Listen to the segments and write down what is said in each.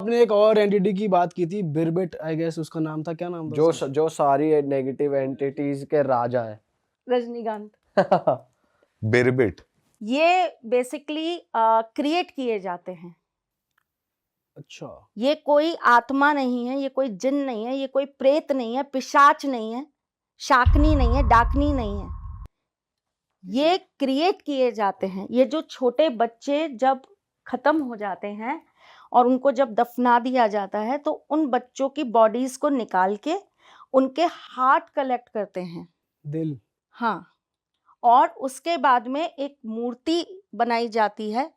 आपने एक और एंटिटी की बात की थी, बिरबिट आई गेस उसका नाम था, क्या नाम था उसका? जो सारी नेगेटिव एंटिटीज के राजा है। रजनीकांत। बिरबिट ये बेसिकली क्रिएट किए जाते हैं। अच्छा, ये कोई आत्मा नहीं है, ये कोई जिन नहीं है, ये कोई प्रेत नहीं है, पिशाच नहीं है, शाकनी नहीं है, डाकनी नहीं है। ये क्रिएट किए जाते हैं। ये जो छोटे बच्चे जब खत्म हो जाते हैं और उनको जब दफना दिया जाता है तो उन बच्चों की बॉडीज को निकाल के उनके हार्ट कलेक्ट करते हैं, दिल। हाँ, और उसके बाद में एक मूर्ति बनाई जाती है,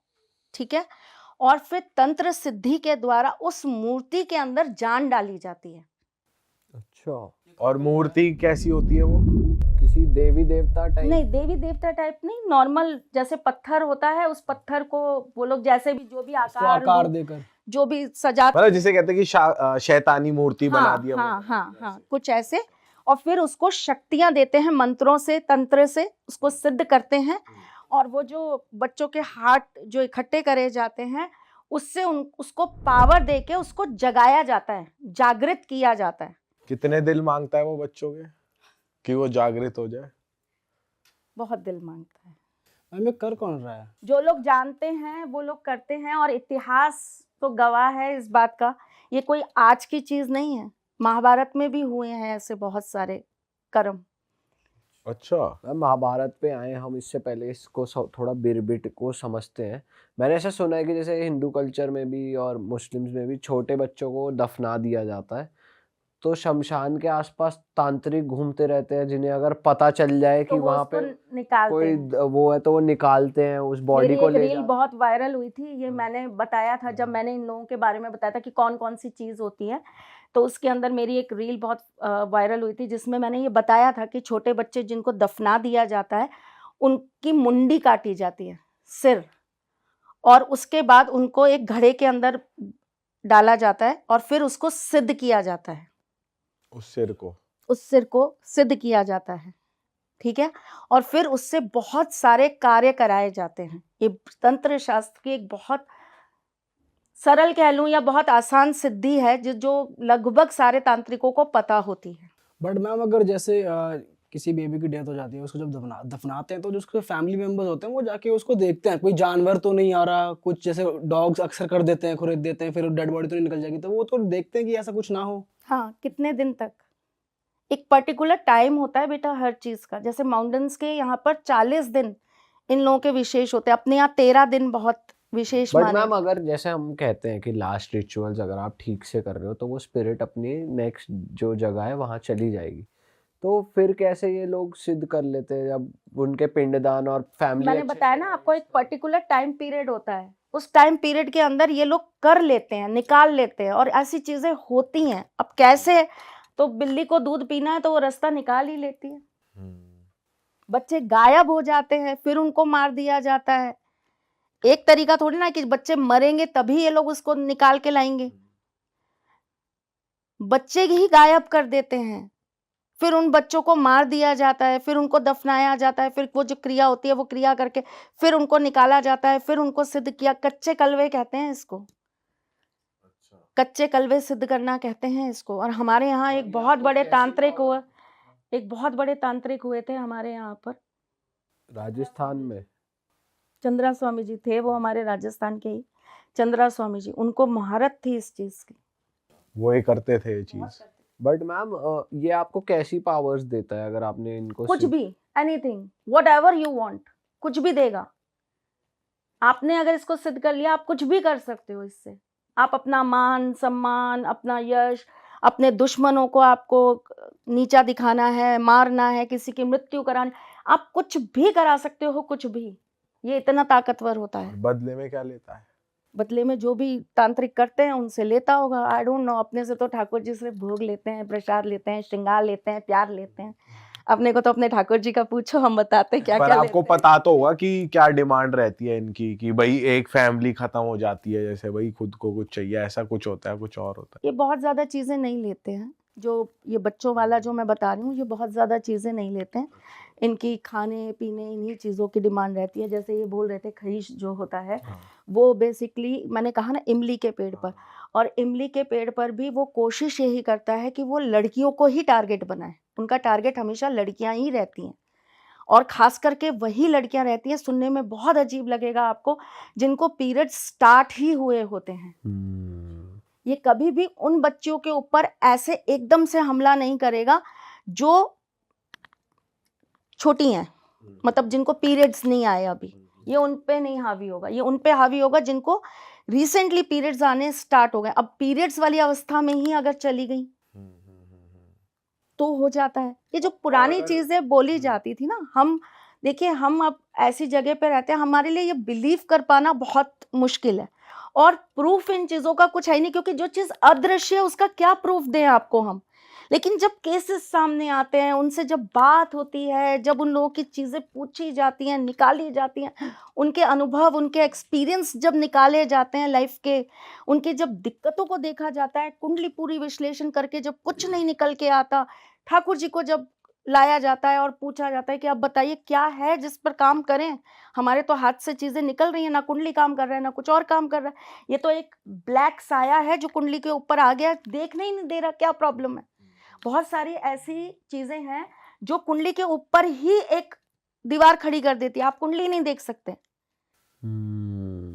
ठीक है, और फिर तंत्र सिद्धि के द्वारा उस मूर्ति के अंदर जान डाली जाती है। अच्छा, और मूर्ति कैसी होती है वो? किसी देवी देवता टाइप? नहीं, देवी देवता टाइप नहीं, नॉर्मल जैसे पत्थर होता है, उस पत्थर को वो लोग जैसे भी जो भी आकार देकर, जो भी सजा, मतलब जिसे कहते हैं कि शैतानी मूर्ति बना दिया। हाँ, कुछ ऐसे, और फिर उसको शक्तियां देते हैं मंत्रों से, तंत्र से उसको सिद्ध करते हैं, और वो जो बच्चों के हार्ट जो इकट्ठे करे जाते हैं उससे उसको पावर देके उसको जगाया जाता है, जागृत किया जाता है। कितने दिल मांगता है वो बच्चों के कि वो जागृत हो जाए? बहुत दिल मांगता है। हमें कर कौन रहा है? जो लोग जानते हैं वो लोग करते हैं, और इतिहास तो गवाह है इस बात का। ये कोई आज की चीज नहीं है, महाभारत में भी हुए हैं ऐसे बहुत सारे कर्म। अच्छा, महाभारत पे आए हम, इससे पहले इसको थोड़ा बिरबिट को समझते हैं। मैंने ऐसा सुना है कि जैसे हिंदू कल्चर में भी और मुस्लिम्स में भी छोटे बच्चों को दफना दिया जाता है, तो शमशान के आसपास तांत्रिक घूमते रहते हैं, जिन्हें अगर पता चल जाए कि तो वहाँ पे निकालते कोई हैं। वो है तो वो निकालते हैं उस बॉडी को। मेरी एक रील बहुत वायरल हुई थी, ये मैंने बताया था जब मैंने इन लोगों के बारे में बताया था कि कौन कौन सी चीज होती है, तो उसके अंदर मेरी एक रील बहुत वायरल हुई थी जिसमें मैंने ये बताया था कि छोटे बच्चे जिनको दफना दिया जाता है उनकी मुंडी काटी जाती है, सिर, और उसके बाद उनको एक घड़े के अंदर डाला जाता है और फिर उसको सिद्ध किया जाता है। उस सिर को सिद्ध किया जाता है, ठीक है, और फिर उससे बहुत सारे कार्य कराए जाते हैं। ये तंत्र शास्त्र की एक बहुत सरल कह लूं या बहुत आसान सिद्धि है जो लगभग सारे तांत्रिकों को पता होती है। बट मैम अगर जैसे किसी बेबी की डेथ हो जाती है, उसको जब दफनाते हैं तो जो उसके फैमिली मेंबर्स होते हैं वो जाके उसको देखते हैं, कोई जानवर तो नहीं आ रहा, कुछ जैसे डॉग्स अक्सर कर देते हैं, खुरेद देते हैं, फिर डेड बॉडी तो नहीं निकल जाएगी, तो वो तो देखते हैं कि ऐसा कुछ ना हो। हाँ, कितने दिन तक, एक पर्टिकुलर टाइम होता है बेटा हर चीज का। जैसे माउंटेन्स के यहाँ पर 40 दिन इन लोगों के विशेष होते हैं, अपने यहाँ 13 दिन बहुत विशेष बट माने। मैम अगर जैसे हम कहते हैं कि लास्ट रिचुअल्स अगर आप ठीक से कर रहे हो तो वो स्पिरिट अपनी नेक्स्ट जो जगह है वहाँ चली जाएगी, तो फिर कैसे ये लोग सिद्ध कर लेते हैं जब उनके पिंडदान और फैमिली? मैंने बताया ना आपको, एक पर्टिकुलर टाइम पीरियड होता है, उस टाइम पीरियड के अंदर ये लोग कर लेते हैं, निकाल लेते हैं, और ऐसी चीजें होती हैं। अब कैसे, तो बिल्ली को दूध पीना है तो वो रास्ता निकाल ही लेती है। बच्चे गायब हो जाते हैं, फिर उनको मार दिया जाता है। एक तरीका थोड़ी ना कि बच्चे मरेंगे तभी ये लोग उसको निकाल के लाएंगे, बच्चे ही गायब कर देते हैं, फिर उन बच्चों को मार दिया जाता है, फिर उनको दफनाया जाता है, फिर वो जो क्रिया होती है वो क्रिया करके फिर उनको निकाला जाता है, फिर उनको सिद्ध किया। कच्चे कलवे कहते हैं इसको, कच्चे कलवे सिद्ध करना कहते हैं इसको। और हमारे यहाँ एक बहुत बड़े तांत्रिक हुए थे हमारे यहाँ पर, राजस्थान में चंद्रा स्वामी जी थे, वो हमारे राजस्थान के ही चंद्रा स्वामी जी, उनको महारत थी इस चीज की, वो ही करते थे ये चीज। बट मैम ये आपको कैसी पावर्स देता है अगर आपने इनको? कुछ भी, एनीथिंग, व्हाटएवर यू वांट, कुछ भी देगा। आपने अगर इसको सिद्ध कर लिया, आप कुछ भी कर सकते हो इससे। आप अपना मान सम्मान, अपना यश, अपने दुश्मनों को आपको नीचा दिखाना है, मारना है, किसी की मृत्यु करानी, आप कुछ भी करा सकते हो, कुछ भी। ये इतना ताकतवर होता है। बदले में क्या लेता है? बदले में जो भी तांत्रिक करते हैं उनसे लेता होगा, आई डोंट नो। अपने से तो ठाकुर जी से भोग लेते हैं, प्रसाद लेते हैं, श्रृंगार लेते हैं, प्यार लेते हैं। अपने को तो अपने ठाकुर जी का पूछो, हम बताते हैं क्या क्या लेते हैं। आपको पता तो होगा कि क्या डिमांड रहती है इनकी, कि भाई एक फैमिली खत्म हो जाती है, जैसे भाई खुद को कुछ चाहिए, ऐसा कुछ होता है, कुछ और होता है? ये बहुत ज्यादा चीजें नहीं लेते हैं, जो ये बच्चों वाला जो मैं बता रही हूँ, ये बहुत ज़्यादा चीज़ें नहीं लेते हैं। इनकी खाने पीने इन्हीं चीज़ों की डिमांड रहती है। जैसे ये बोल रहे थे खरीश जो होता है, वो बेसिकली मैंने कहा ना इमली के पेड़ पर, और इमली के पेड़ पर भी वो कोशिश यही करता है कि वो लड़कियों को ही टारगेट बनाए। उनका टारगेट हमेशा लड़कियां ही रहती हैं, और खास करके वही लड़कियां रहती हैं, सुनने में बहुत अजीब लगेगा आपको, जिनको पीरियड स्टार्ट ही हुए होते हैं। ये कभी भी उन बच्चियों के ऊपर ऐसे एकदम से हमला नहीं करेगा जो छोटी हैं, मतलब जिनको पीरियड्स नहीं आए अभी। ये उन पे नहीं हावी होगा, ये उन पे हावी होगा जिनको रिसेंटली पीरियड्स आने स्टार्ट हो गए। अब पीरियड्स वाली अवस्था में ही अगर चली गई तो हो जाता है। ये जो पुरानी चीजें बोली जाती थी ना, हम देखिए हम अब ऐसी जगह पे रहते हैं, हमारे लिए ये बिलीव कर पाना बहुत मुश्किल है, और प्रूफ इन चीजों का कुछ है ही नहीं, क्योंकि जो चीज अदृश्य है उसका क्या प्रूफ दें आपको हम। लेकिन जब केसेस सामने आते हैं, उनसे जब बात होती है, जब उन लोगों की चीजें पूछी जाती हैं, निकाली जाती हैं, उनके अनुभव, उनके एक्सपीरियंस जब निकाले जाते हैं लाइफ के, उनके जब दिक्कतों को देखा जाता है, कुंडली पूरी विश्लेषण करके जब कुछ नहीं निकल के आता, ठाकुर जी को जब लाया जाता है और पूछा जाता है कि आप बताइए क्या है जिस पर काम करें, हमारे तो हाथ से चीजें निकल रही हैं, ना कुंडली काम कर रहा है ना कुछ और काम कर रहा है, ये तो एक ब्लैक साया है जो कुंडली के ऊपर आ गया, देखने ही नहीं दे रहा क्या प्रॉब्लम है। बहुत सारी ऐसी चीजें हैं जो कुंडली के ऊपर ही एक दीवार खड़ी कर देती है, आप कुंडली नहीं देख सकते।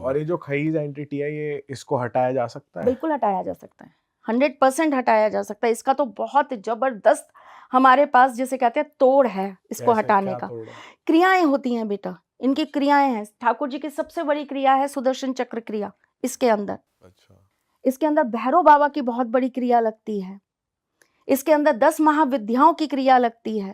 और ये जो खईज एंटिटी है, ये इसको हटाया जा सकता है? बिल्कुल हटाया जा सकता है, 100% हटाया जा सकता है। इसका तो बहुत जबरदस्त हमारे पास जिसे कहते हैं तोड़ है इसको कैसे, हटाने क्या का। तोड़ है? क्रियाएं होती हैं बेटा, इनकी क्रियाएं हैं। ठाकुर जी की सबसे बड़ी क्रिया है सुदर्शन चक्र क्रिया। इसके अंदर अच्छा, इसके अंदर भैरव बाबा की बहुत बड़ी क्रिया लगती है। इसके अंदर 10 महाविद्याओं की क्रिया लगती है।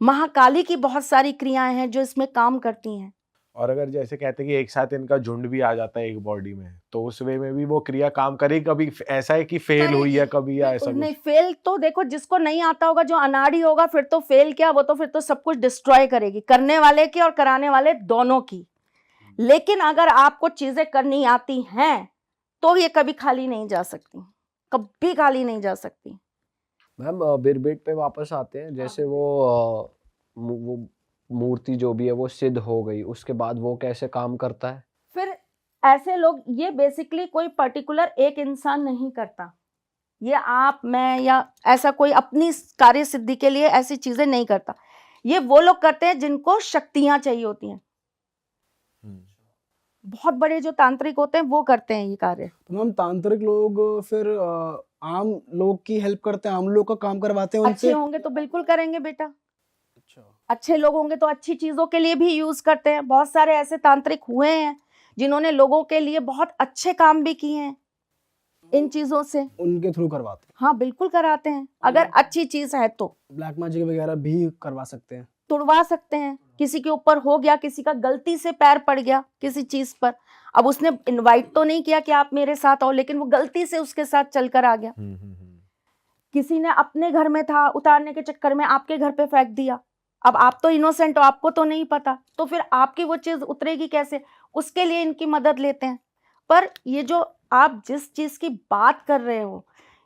महाकाली की बहुत सारी क्रियाएं हैं जो इसमें काम करती हैं। और अगर जैसे कहते हैं कि एक साथ इनका झुंड भी आ जाता है एक बॉडी में, तो उस वे में भी वो क्रिया काम करेगी? कभी ऐसा है कि फेल हुई है कभी, या ऐसा नहीं, कुछ? फेल तो देखो जिसको नहीं आता होगा, जो अनाड़ी होगा, फिर तो फेल क्या, वो तो फिर तो सब कुछ डिस्ट्रॉय करेगी, करने वाले की और कराने वाले दोनों की। लेकिन अगर आपको चीजें करनी आती हैं तो ये कभी खाली नहीं जा सकती, कभी खाली नहीं जा सकती। मैम बिरबिट पे वापस आते हैं। जैसे वो मूर्ति जो भी है वो सिद्ध हो गई, उसके बाद वो कैसे काम करता है? फिर ऐसे लोग, ये बेसिकली कोई पर्टिकुलर एक इंसान नहीं करता, ये आप मैं या ऐसा कोई अपनी कार्य सिद्धि के लिए ऐसी चीजें नहीं करता। ये वो लोग करते हैं जिनको शक्तियां चाहिए होती हैं। बहुत बड़े जो तांत्रिक होते हैं वो करते हैं ये कार्य। तो मैम तांत्रिक लोग फिर आम लोग की हेल्प करते हैं, आम लोग का काम करवाते हैं अच्छे उनसे? होंगे तो बिल्कुल करेंगे बेटा, अच्छा, अच्छे लोग होंगे तो अच्छी चीजों के लिए भी यूज करते हैं। बहुत सारे ऐसे तांत्रिक हुए हैं जिन्होंने लोगों के लिए बहुत अच्छे काम भी किए हैं इन चीजों से। उनके थ्रू करवाते हैं? हाँ बिल्कुल कराते हैं, अगर अच्छी चीज है तो। ब्लैक मैजिक वगैरह भी करवा सकते हैं? तुड़वा सकते हैं, किसी के ऊपर हो गया, किसी का गलती से पैर पड़ गया किसी चीज पर, अब उसने इनवाइट तो नहीं किया कि आप मेरे साथ आओ, लेकिन वो गलती से उसके साथ चलकर आ गया। किसी ने अपने घर में था, उतारने के चक्कर में आपके घर पे फेंक दिया, अब आप तो इनोसेंट हो, आपको तो नहीं पता, तो फिर आपकी वो चीज उतरेगी कैसे, उसके लिए इनकी मदद लेते हैं। पर ये जो आप जिस चीज की बात कर रहे हो,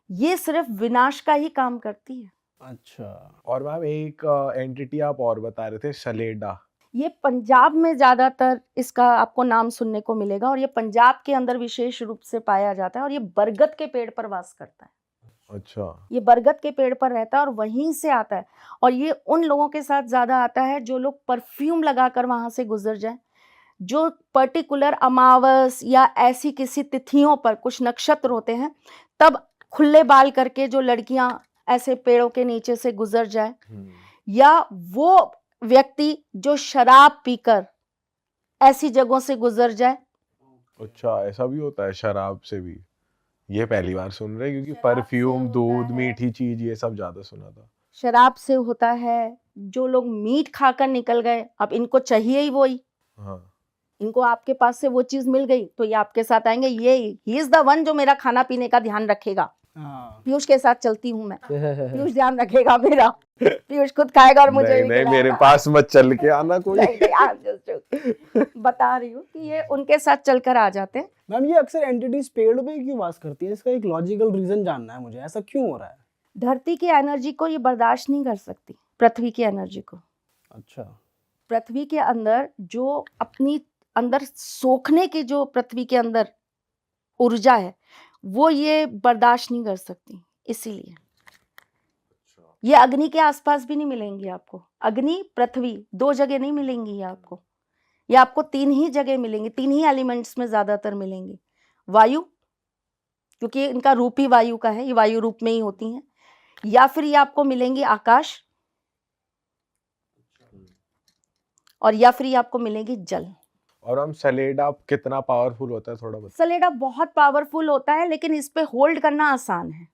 ये सिर्फ विनाश का ही काम करती है। अच्छा, और मैम एक एंटिटी आप और बता रहे थे, सलेडा। ये पंजाब में ज्यादातर इसका आपको नाम सुनने को मिलेगा, और ये पंजाब के अंदर विशेष रूप से पाया जाता है, और ये बरगद के पेड़ पर वास करता है। अच्छा, ये बरगद के पेड़ पर रहता है और वहीं से आता है, और ये उन लोगों के साथ ज्यादा आता है जो लोग परफ्यूम लगाकर वहां से गुजर जाएं, जो पर्टिकुलर अमावस या ऐसी किसी तिथियों पर कुछ नक्षत्र होते हैं, तब खुले बाल करके जो लड़कियां ऐसे पेड़ों के नीचे से गुजर जाए, या वो व्यक्ति जो शराब पीकर ऐसी जगहों से गुजर जाए। अच्छा, ऐसा भी होता है शराब से भी? ये पहली बार सुन रहे हैं, क्योंकि शराब से परफ्यूम, होता दूध, है। मीठी चीज, ये सब ज्यादा सुना था। शराब से होता है, जो लोग मीट खाकर निकल गए, अब इनको चाहिए ही वही, हाँ, इनको आपके पास से वो चीज मिल गई तो ये आपके साथ आएंगे, ये ही इज द वन जो मेरा खाना पीने का ध्यान रखेगा। हाँ। पीयूष के साथ चलती हूँ मैं, पीयूष ध्यान रखेगा मेरा, पीयूष खुद खाएगा और मुझे नहीं भी नहीं, मेरे खिलाएगा। पास मत चल के आना कोई। नहीं, नहीं, I'm just joking। बता रही हूँ कि ये उनके साथ चलकर आ जाते हैं। मैम ये अक्सर एंटिटीज पेड़ पे क्यों वास करती है? इसका एक लॉजिकल रीजन जानना है मुझे, ऐसा क्यों हो रहा है? धरती की एनर्जी को ये बर्दाश्त नहीं कर सकती, पृथ्वी की एनर्जी को। अच्छा। पृथ्वी के अंदर जो अपनी अंदर सोखने की जो पृथ्वी के अंदर ऊर्जा है वो ये बर्दाश्त नहीं कर सकती, इसीलिए ये अग्नि के आसपास भी नहीं मिलेंगी आपको। अग्नि पृथ्वी 2 जगह नहीं मिलेंगी ये आपको, ये आपको 3 ही जगह मिलेंगी, 3 ही एलिमेंट्स में ज्यादातर मिलेंगी। वायु, क्योंकि इनका रूप ही वायु का है, ये वायु रूप में ही होती हैं, या फिर ये आपको मिलेंगी आकाश, और या फिर ये आपको मिलेगी जल। और हम सलेडा कितना पावरफुल होता है थोड़ा बता। सलेडा बहुत पावरफुल होता है, लेकिन इस पे होल्ड करना आसान है,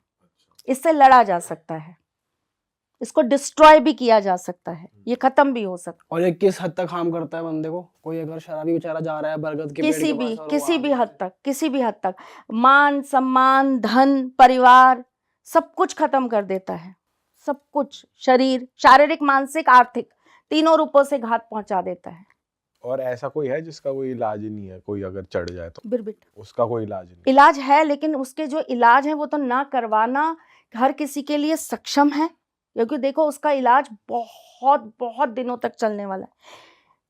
इससे लड़ा जा सकता है, इसको डिस्ट्रॉय भी किया जा सकता है, ये खत्म भी हो सकता है। और ये किस हद तक हार्म करता है बंदे को? कोई अगर शराबी बेचारा जा रहा है बरगद के पेड़ किसी के भी पास और वो किसी भी आगे हद तक, किसी भी हद तक मान सम्मान धन परिवार सब कुछ खत्म कर देता है, सब कुछ, शरीर, शारीरिक मानसिक आर्थिक तीनों रूपों से घात पहुंचा देता है। और ऐसा कोई है जिसका कोई इलाज ही नहीं है, कोई अगर चढ़ जाए तो बिरबिट उसका कोई इलाज नहीं? इलाज है, लेकिन उसके जो इलाज है वो तो ना करवाना हर किसी के लिए सक्षम है, क्योंकि देखो उसका इलाज बहुत बहुत दिनों तक चलने वाला है,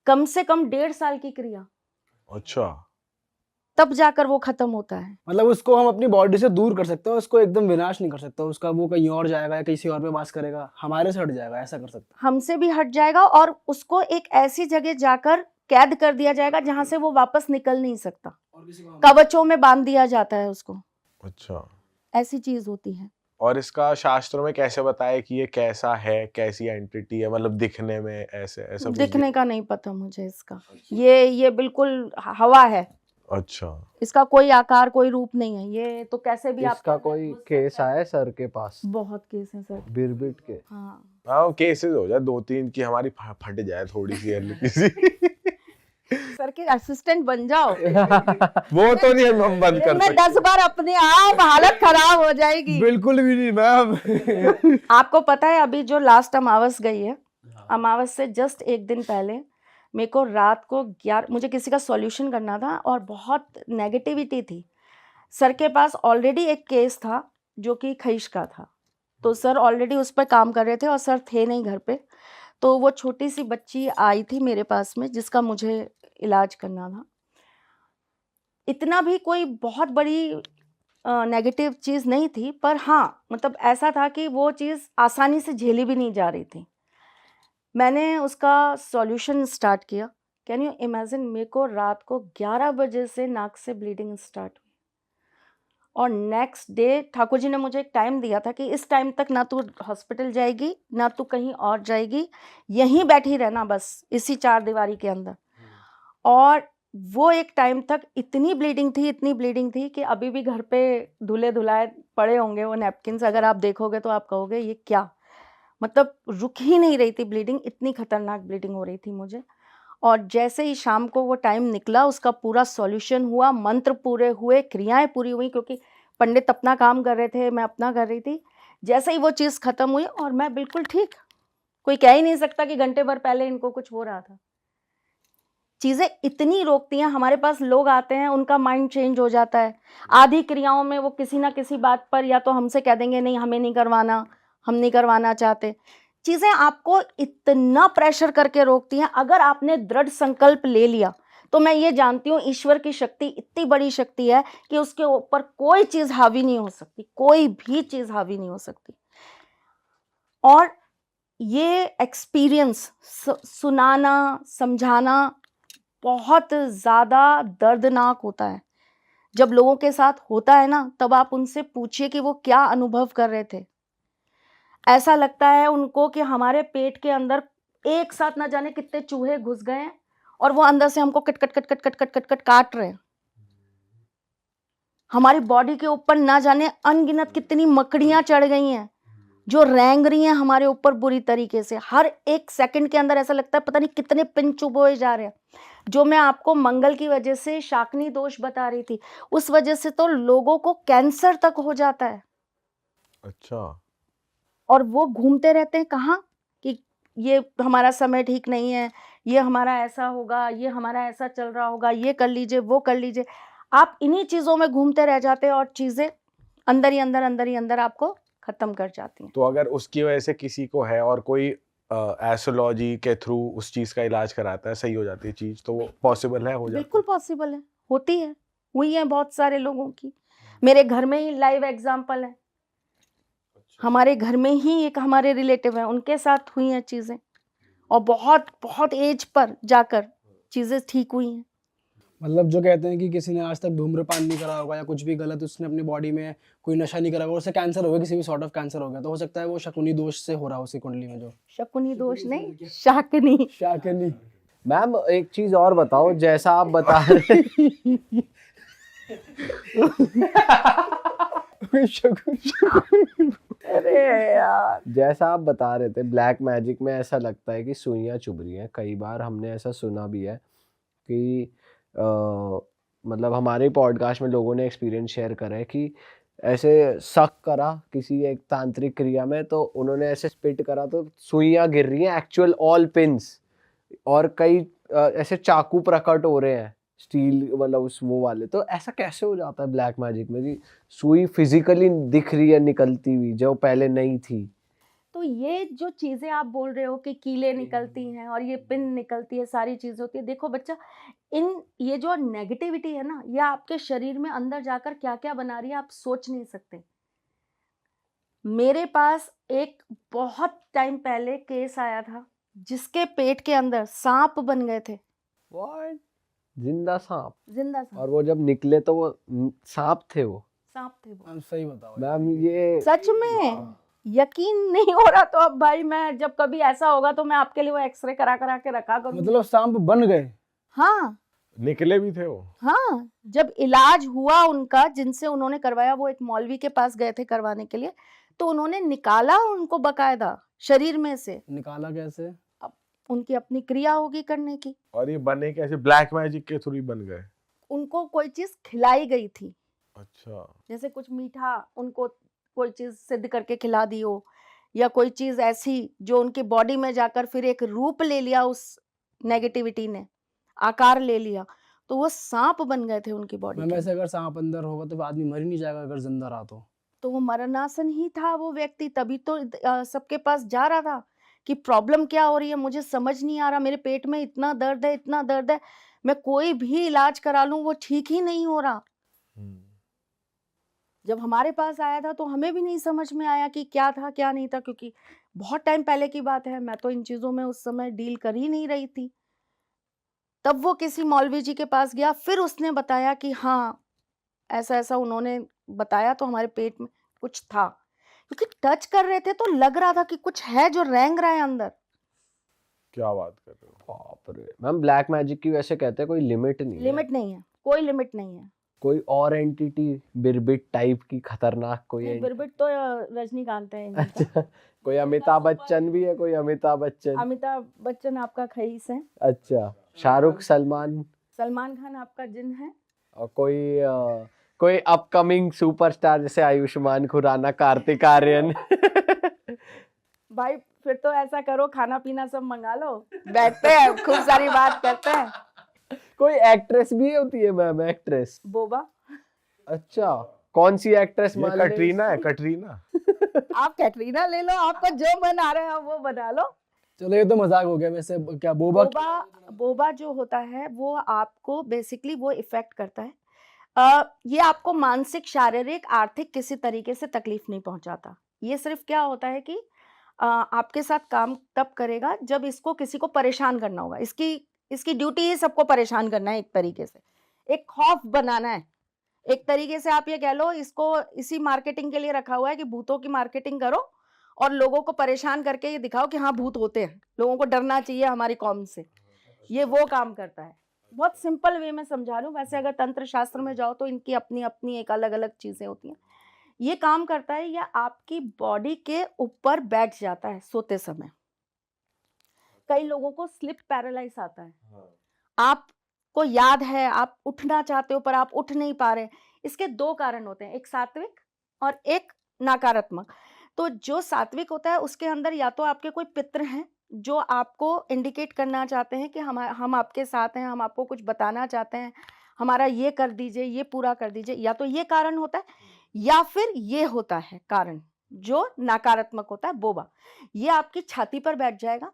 कम से कम 1.5 साल की क्रिया, अच्छा। तब जाकर वो खत्म होता है। मतलब उसको हम अपनी बॉडी से दूर कर सकते हैं, उसको एकदम विनाश नहीं कर सकते, उसका वो कहीं और जाएगा या किसी और पे वास करेगा, हमारे से हट जाएगा, ऐसा कर सकते हैं। हमसे भी हट जाएगा और उसको एक ऐसी जगह जाकर कैद कर दिया जाएगा जहां से वो वापस निकल नहीं सकता, कवचों में बांध दिया जाता है उसको, अच्छा। ऐसी चीज होती है। और इसका शास्त्रों में कैसे बताया कि ये कैसा है, कैसी एंटिटी है, मतलब दिखने में ऐसे ऐसा कुछ दिखने का नहीं पता मुझे इसका, ये बिल्कुल हवा है, अच्छा। इसका कोई आकार कोई रूप नहीं है, ये तो कैसे भी इसका आपका कोई केस आया है सर के पास, बहुत केस है सर। बिरबिट के? हाँ हाँ केसेस हो जाए 2-3 की, हमारी फट जाए थोड़ी सी हल्की सी। सर के असिस्टेंट बन जाओ, वो तो नहीं हम बंद कर दिन में सकते। 10 बार अपने आप हालत खराब हो जाएगी। बिल्कुल भी नहीं मैम। आपको पता है अभी जो लास्ट अमावस गई है, अमावस से जस्ट 1 दिन पहले मेरे को रात को 11 मुझे किसी का सॉल्यूशन करना था और बहुत नेगेटिविटी थी। सर के पास ऑलरेडी एक केस था जो कि खईश का था, तो सर ऑलरेडी उस पर काम कर रहे थे और सर थे नहीं घर पे, तो वो छोटी सी बच्ची आई थी मेरे पास में जिसका मुझे इलाज करना था। इतना भी कोई बहुत बड़ी नेगेटिव चीज़ नहीं थी, पर हाँ मतलब ऐसा था कि वो चीज़ आसानी से झेली भी नहीं जा रही थी। मैंने उसका सॉल्यूशन स्टार्ट किया। कैन यू इमेजिन, मेरे को रात को 11 बजे से नाक से ब्लीडिंग स्टार्ट हुई और नेक्स्ट डे ठाकुर जी ने मुझे एक टाइम दिया था कि इस टाइम तक ना तू हॉस्पिटल जाएगी ना तू कहीं और जाएगी, यहीं बैठी रहना बस इसी 4 दीवारी के अंदर। और वो एक टाइम तक इतनी ब्लीडिंग थी कि अभी भी घर पे धुले धुलाए पड़े होंगे वो नैपकिन्स, अगर आप देखोगे तो आप कहोगे ये क्या, मतलब रुक ही नहीं रही थी ब्लीडिंग, इतनी खतरनाक ब्लीडिंग हो रही थी मुझे। और जैसे ही शाम को वो टाइम निकला उसका पूरा सॉल्यूशन हुआ, मंत्र पूरे हुए, क्रियाएं पूरी हुई, क्योंकि पंडित अपना काम कर रहे थे, मैं अपना कर रही थी। जैसे ही वो चीज़ खत्म हुई और मैं बिल्कुल ठीक, कोई कह ही नहीं सकता कि घंटे भर पहले इनको कुछ हो रहा था। चीज़ें इतनी रोकती हैं, हमारे पास लोग आते हैं उनका माइंड चेंज हो जाता है, आधी क्रियाओं में वो किसी ना किसी बात पर या तो हमसे कह देंगे नहीं हमें नहीं करवाना, हम नहीं करवाना चाहते। चीज़ें आपको इतना प्रेशर करके रोकती हैं। अगर आपने दृढ़ संकल्प ले लिया तो मैं ये जानती हूँ ईश्वर की शक्ति इतनी बड़ी शक्ति है कि उसके ऊपर कोई चीज़ हावी नहीं हो सकती, कोई भी चीज़ हावी नहीं हो सकती। और ये एक्सपीरियंस सुनाना समझाना बहुत ज़्यादा दर्दनाक होता है। जब लोगों के साथ होता है ना, तब आप उनसे पूछिए कि वो क्या अनुभव कर रहे थे। ऐसा लगता है उनको कि हमारे पेट के अंदर एक साथ ना जाने कितने चूहे घुस गए हैं और वो अंदर से हमको cut cut cut cut cut cut cut cut काट रहे हैं। हमारी बॉडी के ऊपर ना जाने अनगिनत कितनी मकड़ियां चढ़ गई हैं जो रेंग रही हैं हमारे ऊपर बुरी तरीके से। हर एक सेकंड के अंदर ऐसा लगता है पता नहीं कितने पिन चुभोए जा रहे हैं। जो मैं आपको मंगल की वजह से शाकनी दोष बता रही थी, उस वजह से तो लोगों को कैंसर तक हो जाता है। अच्छा। और वो घूमते रहते हैं कहाँ कि ये हमारा समय ठीक नहीं है, ये हमारा ऐसा होगा, ये हमारा ऐसा चल रहा होगा, ये कर लीजिए वो कर लीजिए। आप इन्हीं चीज़ों में घूमते रह जाते हैं और चीज़ें अंदर ही अंदर आपको खत्म कर जाती हैं। तो अगर उसकी वजह से किसी को है और कोई एस्ट्रोलॉजी के थ्रू उस चीज का इलाज कराता है, सही हो जाती है चीज, तो वो पॉसिबल है, हो जाती बिल्कुल पॉसिबल है, होती है, हुई है बहुत सारे लोगों की। मेरे घर में ही लाइव एग्जांपल है, हमारे घर में ही एक हमारे रिलेटिव है, उनके साथ हुई हैं चीजें, और बहुत बहुत एज पर जाकर चीजें ठीक हुई हैं। मतलब जो कहते हैं कि किसी ने आज तक धूम्रपान नहीं करा होगा या कुछ भी गलत उसने अपनी बॉडी में कोई नशा नहीं करा होगा, उससे कैंसर हो गया, किसी भी सॉर्ट ऑफ कैंसर हो गया, तो हो सकता है वो शकुनी दोष से हो रहा हो उसी कुंडली में जो शकुनी दोष नहीं, शाकनी। शाकनी। मैम एक चीज और बताओ, जैसा आप बता रहे अरे यार, जैसा आप बता रहे थे ब्लैक मैजिक में ऐसा लगता है कि सुइयां चुभ रही हैं। कई बार हमने ऐसा सुना भी है कि मतलब हमारे पॉडकास्ट में लोगों ने एक्सपीरियंस शेयर करा है कि ऐसे शक करा किसी एक तांत्रिक क्रिया में, तो उन्होंने ऐसे स्पिट करा तो सुइयां गिर रही हैं, एक्चुअल ऑल पिंस, और कई ऐसे चाकू प्रकट हो रहे हैं स्टील, मतलब उस वो वाले। तो ऐसा कैसे हो जाता है ब्लैक मैजिक में कि सुई फिजिकली दिख रही है निकलती हुई, जो पहले नहीं थी? तो ये जो चीजें आप बोल रहे हो कि कीले निकलती हैं और ये पिन निकलती है, सारी चीजें होती है, देखो बच्चा, ये जो नेगेटिविटी है ना, ये आपके शरीर में अंदर जाकर क्या क्या बना रही है आप सोच नहीं सकते। मेरे पास एक बहुत टाइम पहले केस आया था जिसके पेट के अंदर सांप बन गए थे, व्हाट? जिंदा सांप? जिंदा सांप, और वो जब निकले तो वो सांप थे? वो सांप थे वो। मैम सही बताओ। मैम ये सच में यकीन नहीं हो रहा तो अब भाई मैं जब कभी ऐसा होगा तो मैं आपके लिए वो एक्सरे करा करा के रखा करूंगी। मतलब सांप बन गए? हाँ निकले भी थे वो? हाँ, जब इलाज हुआ उनका, जिनसे उन्होंने करवाया, वो एक मौलवी के पास गए थे करवाने के लिए, तो उन्होंने निकाला उनको बकायदा शरीर में से। निकाला कैसे? उनकी अपनी क्रिया होगी करने की, और ये बने कैसे? ब्लैक मैजिक के थ्रू ही बन गए? उनको कोई चीज खिलाई गई थी, अच्छा। जैसे कुछ मीठा उनको कोई चीज सिद्ध करके खिला दी हो, या कोई चीज ऐसी जो उनकी बॉडी में जाकर फिर एक रूप ले लिया, उस नेगेटिविटी ने आकार ले लिया, तो वो सांप बन गए थे उनकी बॉडी मैम के। ऐसे अगर सांप अंदर होगा तो आदमी मर ही नहीं जाएगा अगर जिंदा रहा तो वो मरणासन ही था वो व्यक्ति, तभी तो सबके पास जा रहा था कि प्रॉब्लम क्या हो रही है, मुझे समझ नहीं आ रहा, मेरे पेट में इतना दर्द है, इतना दर्द है, मैं कोई भी इलाज करा लूं वो ठीक ही नहीं हो रहा। जब हमारे पास आया था तो हमें भी नहीं समझ में आया कि क्या था क्या नहीं था, क्योंकि बहुत टाइम पहले की बात है, मैं तो इन चीजों में उस समय डील कर ही नहीं रही थी। तब वो किसी मौलवी जी के पास गया, फिर उसने बताया कि हाँ ऐसा ऐसा उन्होंने बताया, तो हमारे पेट में कुछ था, क्योंकि टच कर रहे थे तो लग रहा था कि कुछ है जो रेंग रहा है अंदर। क्या बात कर रहे हो? बाप रे। मैम ब्लैक मैजिक की वैसे कहते हैं कोई लिमिट नहीं है? लिमिट नहीं है, कोई लिमिट नहीं है। कोई और एंटिटी बिरबिट टाइप की खतरनाक कोई नहीं, बिरबिट तो रजनीकांत है इनका। अच्छा, कोई अमिताभ बच्चन भी है? कोई अमिताभ बच्चन? अमिताभ बच्चन आपका खईस है, अच्छा, शाहरुख, सलमान? सलमान खान आपका जिन है, और कोई अपकमिंग सुपरस्टार जैसे आयुष्मान खुराना, कार्तिक आर्यन? भाई फिर तो ऐसा करो, खाना पीना सब मंगा लो, बैठते हैं खूब सारी बात करते हैं। कोई एक्ट्रेस भी होती है मैम? एक्ट्रेस? बोबा। अच्छा, कौन सी एक्ट्रेस? ये कटरीना है, कटरीना। आप कैटरीना ले लो, आपका जो मन आ रहा है आप वो बना लो। चलो ये तो मजाक हो गया। वैसे क्या बोबा जो होता है वो आपको बेसिकली वो इफेक्ट करता है, ये आपको मानसिक, शारीरिक, आर्थिक किसी तरीके से तकलीफ नहीं पहुंचाता। ये सिर्फ क्या होता है कि आपके साथ काम तब करेगा जब इसको किसी को परेशान करना होगा। इसकी ड्यूटी ही सबको परेशान करना है, एक तरीके से एक खौफ बनाना है। एक तरीके से आप ये कह लो, इसको इसी मार्केटिंग के लिए रखा हुआ है कि भूतों की मार्केटिंग करो और लोगों को परेशान करके ये दिखाओ कि हाँ भूत होते हैं, लोगों को डरना चाहिए हमारी कौम से। ये वो काम करता है। बहुत सिंपल वे में समझा लूं, वैसे अगर तंत्र शास्त्र में जाओ तो इनकी अपनी अपनी एक अलग अलग चीजें होती हैं। ये काम करता है, या आपकी बॉडी के ऊपर बैठ जाता है सोते समय। कई लोगों को स्लिप पैरालाइज आता है, आपको याद है आप उठना चाहते हो पर आप उठ नहीं पा रहे। इसके दो कारण होते हैं, एक सात्विक और एक नकारात्मक। तो जो सात्विक होता है उसके अंदर या तो आपके कोई पितृ हैं जो आपको इंडिकेट करना चाहते हैं कि हम आपके साथ हैं, हम आपको कुछ बताना चाहते हैं, हमारा ये कर दीजिए, ये पूरा कर दीजिए। या तो ये कारण होता है, या फिर ये होता है कारण, जो नकारात्मक होता है, बोबा, ये आपकी छाती पर बैठ जाएगा,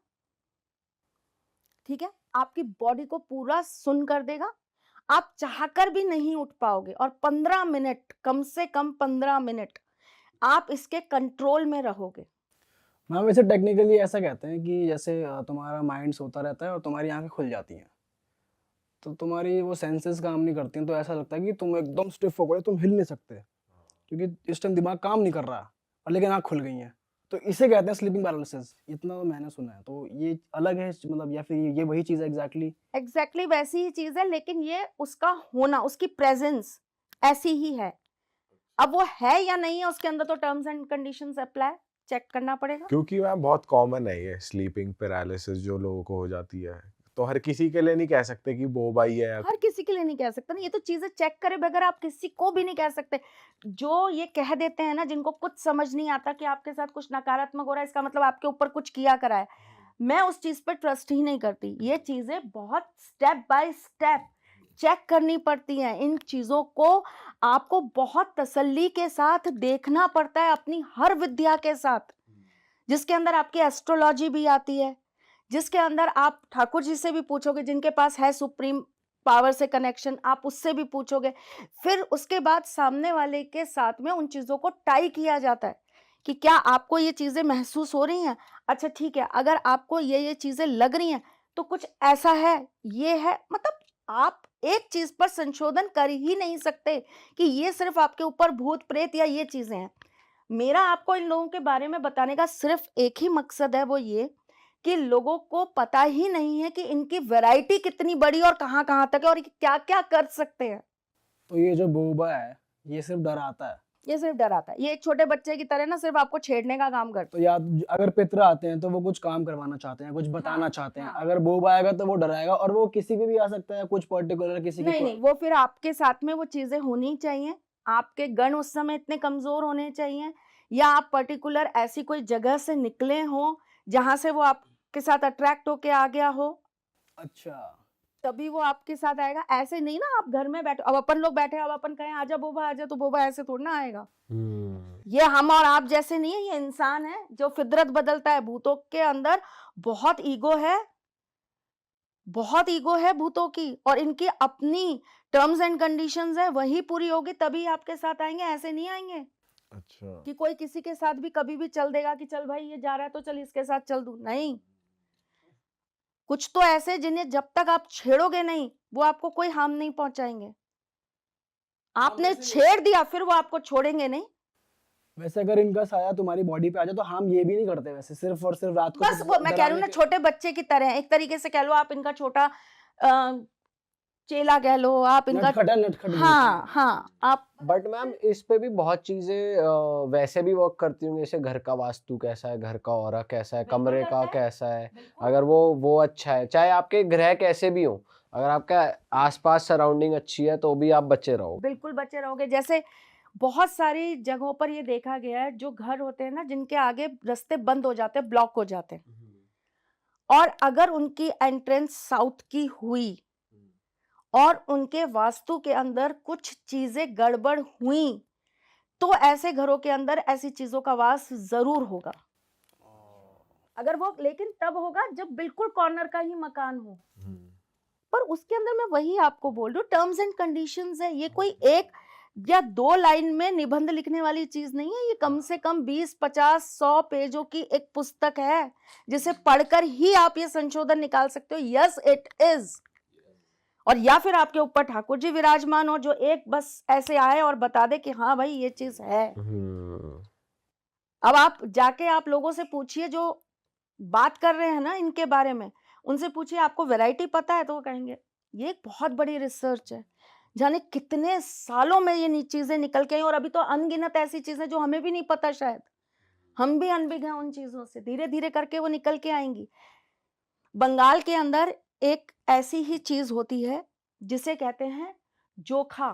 ठीक है, आपकी बॉडी को पूरा सुन्न कर देगा, आप चाहकर भी नहीं उठ पाओगे, और 15 मिनट, कम से कम 15 मिनट आप इसके कंट्रोल में रहोगे। मैम वैसे टेक्निकली ऐसा कहते हैं कि जैसे तुम्हारा माइंड सोता रहता है और तुम्हारी आंखें खुल जाती हैं, तो तुम्हारी वो सेंसेस काम नहीं करती हैं, तो ऐसा लगता है कि तुम एकदम स्टिफ हो गए, तुम हिल नहीं सकते, क्योंकि इस टाइम दिमाग काम नहीं कर रहा और लेकिन आँख खुल गई हैं, तो इसे कहते हैं स्लीपिंग पैरालिसिस। इतना तो मैंने सुना है, तो ये अलग है मतलब, या फिर ये वही चीज़ है एग्जैक्टली? एग्जैक्टली वैसी ही चीज है, लेकिन ये उसका होना, उसकी प्रेजेंस ऐसी ही है। अब वो है या नहीं है, उसके अंदर तो terms and conditions apply, check करना पड़ेगा। क्योंकि मैम बहुत कॉमन है ये स्लीपिंग पैरालिसिस जो लोगों को हो जाती है, तो हर किसी के लिए नहीं कह सकते कि बोबाई है। हर किसी के लिए नहीं कह सकते ना, ये तो चीजें चेक करे बगैर आप किसी को भी नहीं कह सकते। जो ये कह देते हैं ना, जिनको कुछ समझ नहीं आता कि आपके साथ कुछ नकारात्मक हो रहा है, इसका मतलब आपके ऊपर कुछ किया करा है, मैं उस चीज पर ट्रस्ट ही नहीं करती। ये चीजें बहुत स्टेप बाय स्टेप चेक करनी पड़ती हैं। इन चीजों को आपको बहुत तसल्ली के साथ देखना पड़ता है, अपनी हर विद्या के साथ, जिसके अंदर आपकी एस्ट्रोलॉजी भी आती है, जिसके अंदर आप ठाकुर जी से भी पूछोगे, जिनके पास है सुप्रीम पावर से कनेक्शन, आप उससे भी पूछोगे। फिर उसके बाद सामने वाले के साथ में उन चीज़ों को टाई किया जाता है कि क्या आपको ये चीज़ें महसूस हो रही हैं, अच्छा ठीक है, अगर आपको ये चीज़ें लग रही हैं तो कुछ ऐसा है, ये है, मतलब आप एक चीज़ पर संशोधन कर ही नहीं सकते कि ये सिर्फ आपके ऊपर भूत प्रेत या ये चीज़ें हैं। मेरा आपको इन लोगों के बारे में बताने का सिर्फ एक ही मकसद है, वो ये कि लोगों को पता ही नहीं है कि इनकी वैरायटी कितनी बड़ी और कहाँ कहाँ तक है और क्या क्या कर सकते हैं। तो ये जो बोबा है ये सिर्फ डराता है? ये सिर्फ डराता है, ये एक छोटे बच्चे की तरह ना सिर्फ आपको छेड़ने का काम करता तो या अगर पितर आते हैं तो वो कुछ काम करवाना चाहते हैं, कुछ बताना चाहते हैं, अगर बोबा आएगा तो वो डराएगा, और वो किसी पे भी आ सकता है, कुछ पर्टिकुलर किसी है। के नहीं नहीं, वो फिर आपके साथ में वो चीजें होनी चाहिए, आपके गण उस समय इतने कमजोर होने चाहिए, या आप पर्टिकुलर ऐसी कोई जगह से निकले हो जहां से वो आपके साथ अट्रैक्ट होके आ गया हो, अच्छा, तभी वो आपके साथ आएगा। ऐसे नहीं ना आप घर में बैठे, अब अपन लोग बैठे, अब अपन कहें आजा बोबा आजा, तो बोबा ऐसे थोड़ा ना आएगा। ये हम और आप जैसे नहीं है, ये इंसान है जो फितरत बदलता है। भूतों के अंदर बहुत ईगो है, बहुत ईगो है भूतों की, और इनकी अपनी टर्म्स एंड कंडीशंस है, वही पूरी होगी तभी आपके साथ आएंगे, ऐसे नहीं आएंगे अच्छा, कि कोई किसी के साथ भी कभी भी चल देगा कि चल भाई ये जा रहा है तो चल इसके साथ चल दूं। नहीं, कुछ तो ऐसे जिन्हें जब तक आप छेड़ोगे नहीं वो आपको कोई हार्म नहीं पहुंचाएंगे। आपने छेड़ दिया फिर वो आपको छोड़ेंगे नहीं। वैसे अगर इनका साया तुम्हारी बॉडी पे आ जाए तो हम ये भी नहीं करते वैसे, सिर्फ और सिर्फ रात को बस वो मैं कह रही हूँ ना, छोटे बच्चे की तरह है, एक तरीके से कह लो आप इनका छोटा चेला कह लो, आप इनका नटखट हाँ हाँ आप। बट मैम इस पे भी बहुत चीजें वैसे भी वर्क करती होंगी, जैसे घर का वास्तु कैसा है, घर का ऑरा कैसा है, बिल्कुल कमरे करता का है, कैसा है, बिल्कुल। अगर वो अच्छा है, चाहे आपके ग्रह कैसे भी हो, अगर आपका आसपास सराउंडिंग अच्छी है तो भी आप बचे रहो। बिल्कुल बचे रहोगे। जैसे बहुत सारी जगहों पर ये देखा गया है, जो घर होते हैं ना जिनके आगे रास्ते बंद हो जाते हैं, ब्लॉक हो जाते हैं, और अगर उनकी एंट्रेंस साउथ की हुई और उनके वास्तु के अंदर कुछ चीजें गड़बड़ हुई, तो ऐसे घरों के अंदर ऐसी चीजों का वास जरूर होगा। अगर वो, लेकिन तब होगा जब बिल्कुल कॉर्नर का ही मकान हो। पर उसके अंदर मैं वही आपको बोल रही हूँ, टर्म्स एंड कंडीशंस है। ये कोई एक या दो लाइन में निबंध लिखने वाली चीज नहीं है, ये कम से कम 20, 50, 100 पेजों की एक पुस्तक है, जिसे पढ़कर ही आप ये संशोधन निकाल सकते हो। Yes it is. और या फिर आपके ऊपर ठाकुर जी विराजमान हो जो एक बस ऐसे आए और बता दे कि हाँ भाई ये चीज है। अब आप जाके आप लोगों से पूछिए जो बात कर रहे हैं ना इनके बारे में, उनसे पूछिए आपको वैरायटी पता है, तो वो कहेंगे ये एक बहुत बड़ी रिसर्च है, जाने कितने सालों में ये चीजें निकल के आई, और अभी तो अनगिनत ऐसी चीजें जो हमें भी नहीं पता, शायद हम भी अनभिज्ञ हैं उन चीजों से, धीरे धीरे करके वो निकल के आएंगी। बंगाल के अंदर एक ऐसी ही चीज होती है जिसे कहते हैं जोखा।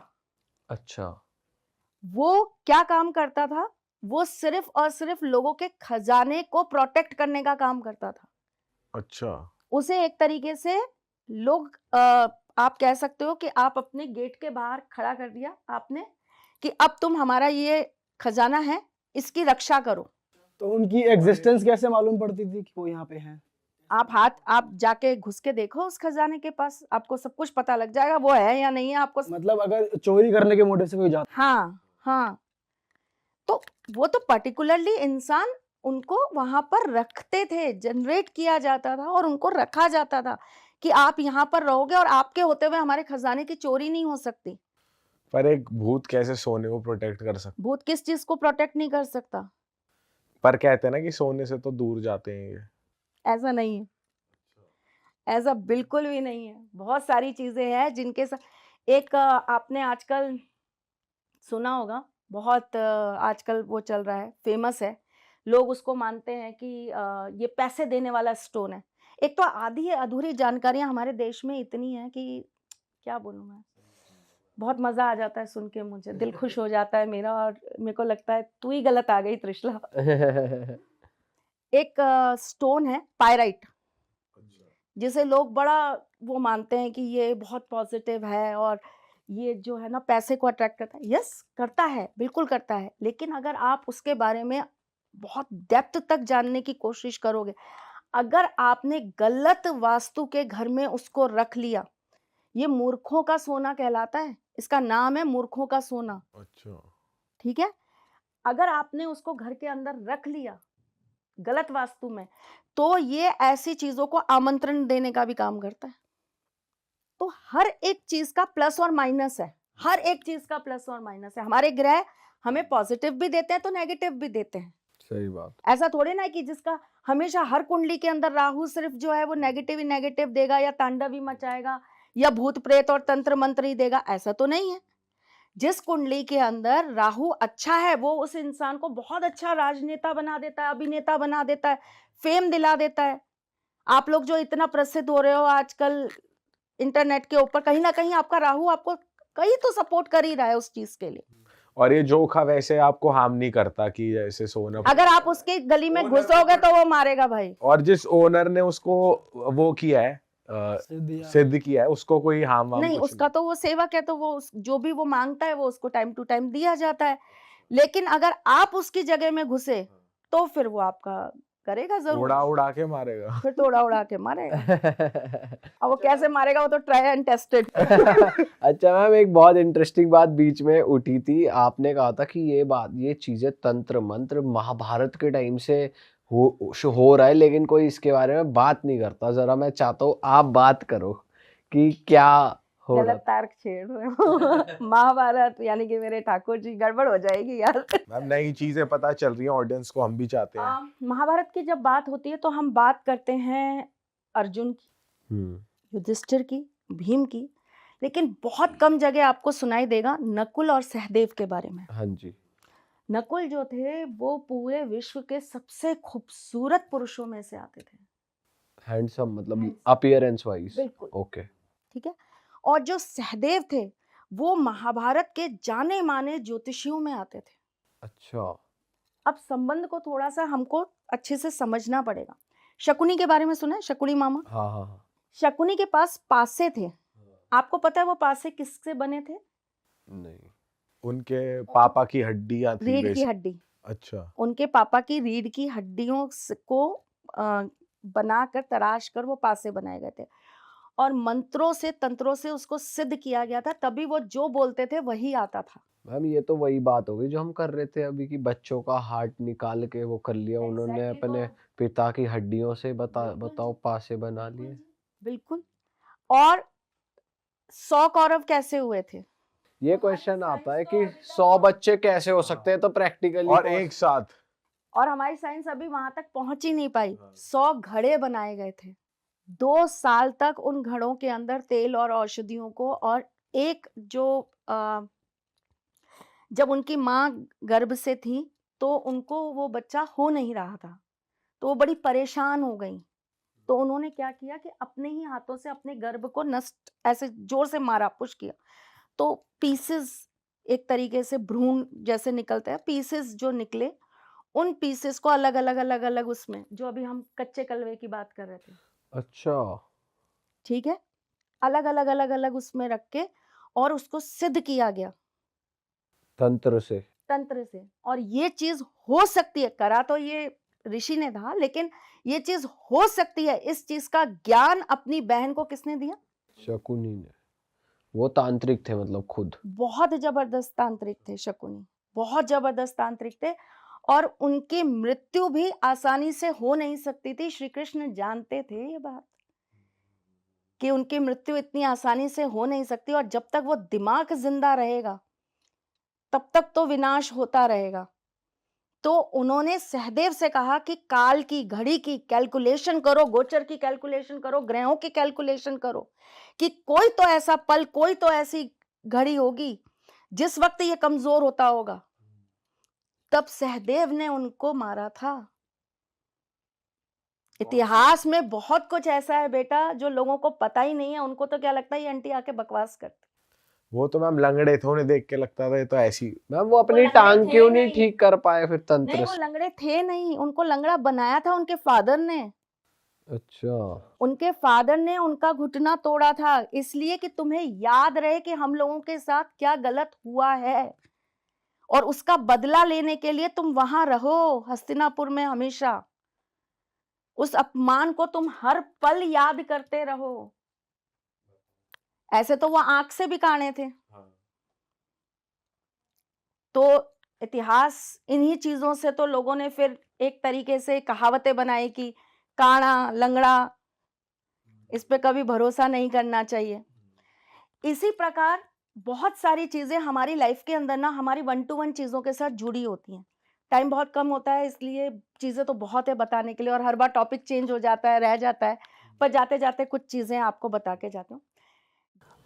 अच्छा, वो क्या काम करता था, वो सिर्फ और सिर्फ लोगों के खजाने को प्रोटेक्ट करने का काम करता था। अच्छा, उसे एक तरीके से लोग आप कह सकते हो कि आप अपने गेट के बाहर खड़ा कर दिया आपने कि अब तुम हमारा ये खजाना है, इसकी रक्षा करो। तो उनकी एग्जिस्टेंस कैसे मालूम पड़ती थी कि वो यहाँ पे हैं? आप जाके घुस के देखो उस खजाने के पास, आपको सब कुछ पता लग जाएगा वो है या नहीं है आपको। मतलब अगर चोरी करने के मोटिव से कोई जाता हाँ हाँ, तो वो तो पर्टिकुलरली इंसान उनको वहां पर रखते थे, जनरेट किया जाता था और उनको रखा जाता था कि आप यहाँ पर रहोगे और आपके होते हुए हमारे खजाने की चोरी नहीं हो सकती। पर एक भूत कैसे सोने को प्रोटेक्ट कर सकता? भूत किस चीज को प्रोटेक्ट नहीं कर सकता? पर कहते हैं ना कि सोने से तो दूर जाते हैं ये। ऐसा नहीं है, ऐसा बिल्कुल भी नहीं है। बहुत सारी चीजें हैं जिनके साथ एक आपने आजकल सुना होगा, बहुत आजकल वो चल रहा है, फेमस है, लोग उसको मानते हैं कि ये पैसे देने वाला स्टोन है। एक तो आधी अधूरी जानकारियां हमारे देश में इतनी है कि क्या बोलूं मैं, बहुत मजा आ जाता है सुन के, मुझे दिल खुश हो जाता है मेरा, और मेरे को लगता है तू ही गलत आ गई त्रिशला। एक स्टोन है पायराइट, जिसे लोग बड़ा वो मानते हैं कि ये बहुत पॉजिटिव है और ये जो है ना पैसे को अट्रैक्ट करता है। यस, करता है, बिल्कुल करता है, लेकिन अगर आप उसके बारे में बहुत डेप्थ तक जानने की कोशिश करोगे, अगर आपने गलत वास्तु के घर में उसको रख लिया, ये मूर्खों का सोना कहलाता है, इसका नाम है मूर्खों का सोना। अच्छा। ठीक है, अगर आपने उसको घर के अंदर रख लिया गलत वास्तु में, तो ये ऐसी चीजों को आमंत्रण देने का भी काम करता है। तो हर एक चीज का प्लस और माइनस है, हर एक चीज का प्लस और माइनस है। हमारे ग्रह हमें पॉजिटिव भी देते हैं तो नेगेटिव भी देते हैं। सही बात। ऐसा थोड़े ना है कि जिसका हमेशा हर कुंडली के अंदर राहु सिर्फ जो है वो नेगेटिव ही नेगेटिव देगा या तांडव ही मचाएगा या भूत प्रेत और तंत्र मंत्र ही देगा, ऐसा तो नहीं है। जिस कुंडली के अंदर राहु अच्छा है वो उस इंसान को बहुत अच्छा राजनेता बना देता है, अभिनेता बना देता है, फेम दिला देता है। आप लोग जो इतना प्रसिद्ध हो रहे हो आजकल इंटरनेट के ऊपर, कहीं ना कहीं आपका राहु आपको कहीं तो सपोर्ट कर ही रहा है उस चीज के लिए। और ये जोखा वैसे आपको हार्म नहीं करता कि जैसे सोना? अगर आप उसके गली में घुसोगे तो वो मारेगा भाई। और जिस ओनर ने उसको वो किया है, सिद्ध किया है, उसको कोई हार्म वार्म नहीं, कुछ उसका तो वो सेवक है, तो वो जो भी वो मांगता है वो उसको टाइम टू टाइम दिया जाता है। लेकिन अगर आप उसकी जगह में घुसे तो फिर वो आपका करेगा जरूर, उड़ा उड़ा के मारेगा। फिर तो उड़ा उड़ा के मारेगा। अब वो कैसे मारेगा वो तो ट्राई एंड टेस्टेड। अच्छा मैम, एक बहुत इंटरेस्टिंग बात बीच में उठी थी, आपने कहा था कि ये चीजें तंत्र मंत्र महाभारत के टाइम से हो रहा है, लेकिन कोई इसके बारे में बात नहीं करता। जरा मैं चाहता हूँ आप बात करो कि क्या हो रहा गलत तार्क छेड़ रहे हो। महाभारत यानी कि मेरे ठाकुर जी, गड़बड़ हो जाएगी यार। मैम नई चीजें पता चल रही हैं ऑडियंस को, हम भी चाहते हैं। महाभारत की जब बात होती है तो हम बात करते हैं अर्जुन की, युधिष्ठिर की, भीम की, लेकिन बहुत कम जगह आपको सुनाई देगा नकुल और सहदेव के बारे में। हाँ जी। नकुल जो थे वो पूरे विश्व के सबसे खूबसूरत पुरुषों में से आते थे, हैंडसम मतलब अपीयरेंस वाइज। बिल्कुल। ओके। ठीक है, और जो सहदेव थे वो महाभारत के जाने माने ज्योतिषियों में आते थे। अच्छा। अब संबंध को थोड़ा सा हमको अच्छे से समझना पड़ेगा। शकुनी के बारे में सुना है? शकुनी मामा, हाँ हाँ हाँ। शकुनी के पास पासे थे। आपको पता है वो पासे किससे बने थे? नहीं। उनके पापा की हड्डियां थी रीढ़ की बेसिक। हड्डी। अच्छा। उनके पापा की रीढ़ की हड्डियों को बनाकर तराश कर वो पासे बनाए गए थे, और मंत्रों से तंत्रों से उसको सिद्ध किया गया था, तभी वो जो बोलते थे वही आता था। मैम ये तो वही बात हो गई जो हम कर रहे थे अभी, कि बच्चों का हार्ट निकाल के वो कर लिया उन्होंने Exactly, अपने तो पिता की हड्डियों से। बिल्कुल बताओ जी, पासे बना लिए। बिल्कुल। और 100 कौरव कैसे हुए थे? ये क्वेश्चन आता है कि 100 बच्चे कैसे हो सकते हैं, तो प्रैक्टिकली और एक साथ। और हमारी साइंस अभी वहां तक पहुंच ही नहीं पाई। 100 घड़े बनाए गए थे। 2 साल तक उन घड़ों के अंदर तेल और औषधियों को, और एक जो जब उनकी माँ गर्भ से थी तो उनको वो बच्चा हो नहीं रहा था, तो वो बड़ी परेशान हो गई। तो उन्होंने क्या किया कि अपने ही हाथों से अपने गर्भ को नष्ट ऐसे जोर से मारा, पुश किया, तो पीसेस, एक तरीके से भ्रूण जैसे निकलते हैं, पीसेस जो निकले, उन पीसेस को अलग अलग अलग अलग उसमें, जो अभी हम कच्चे कलवे की बात कर रहे थे, अच्छा। ठीक है, अलग अलग उसमें रख के और उसको सिद्ध किया गया तंत्र से। तंत्र से। और ये चीज हो सकती है, करा तो ये ऋषि ने था, लेकिन ये चीज हो सकती है, इस चीज का ज्ञान अपनी बहन को किसने दिया? शकुनी ने। वो तांत्रिक थे मतलब खुद। बहुत जबरदस्त तांत्रिक थे शकुनी, बहुत जबरदस्त तांत्रिक थे। और उनकी मृत्यु भी आसानी से हो नहीं सकती थी। श्री कृष्ण जानते थे ये बात कि उनकी मृत्यु इतनी आसानी से हो नहीं सकती, और जब तक वो दिमाग जिंदा रहेगा तब तक तो विनाश होता रहेगा। तो उन्होंने सहदेव से कहा कि काल की घड़ी की कैलकुलेशन करो, गोचर की कैलकुलेशन करो, ग्रहों की कैलकुलेशन करो, कि कोई तो ऐसा पल, कोई तो ऐसी घड़ी होगी जिस वक्त ये कमजोर होता होगा। तब सहदेव ने उनको मारा था। इतिहास में बहुत कुछ ऐसा है बेटा जो लोगों को पता ही नहीं है। उनको तो क्या लगता है ये आंटी आके बकवास करती। वो तो मैम लंगड़े थे, उन्हें देख के लगता था ये तो ऐसी। मैम वो अपनी लंगड़े टांग थे क्यों नहीं नहीं। ठीक कर पाए फिर नहीं, तंत्र वो से? लंगड़े थे नहीं, उनको लंगड़ा बनाया था उनके फादर ने। अच्छा। उनके फादर ने उनका घुटना तोड़ा था, इसलिए कि तुम्हें याद रहे कि हम लोगों के साथ क्या गलत हुआ है, और उसका बदला लेने के लिए तुम वहां रहो हस्तिनापुर में हमेशा। उस अपमान को तुम हर पल याद करते रहो। ऐसे तो वो आंख से भी काने थे। तो इतिहास इन्हीं चीजों से तो लोगों ने फिर एक तरीके से कहावतें बनाई कि काना लंगड़ा, इस पे कभी भरोसा नहीं करना चाहिए। इसी प्रकार बहुत सारी चीजें हमारी लाइफ के अंदर ना हमारी 1 to 1 चीजों के साथ जुड़ी होती हैं। टाइम बहुत कम होता है, इसलिए चीजें तो बहुत है बताने के लिए, और हर बार टॉपिक चेंज हो जाता है, रह जाता है, पर जाते जाते कुछ चीजें आपको बता के जाती हूँ।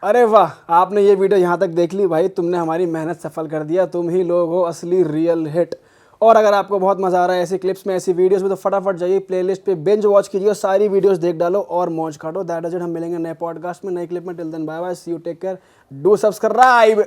अरे वाह, आपने ये वीडियो यहाँ तक देख ली भाई, तुमने हमारी मेहनत सफल कर दिया। तुम ही लोग हो असली रियल हिट। और अगर आपको बहुत मज़ा आ रहा है ऐसी क्लिप्स में, ऐसी वीडियोस में, तो फटाफट जाइए प्लेलिस्ट पे बिंज वॉच कीजिए और सारी वीडियोस देख डालो और मौज काटो। That is it. हम मिलेंगे नए पॉडकास्ट में, नए क्लिप में। Till then bye bye, see you, take care, do subscribe.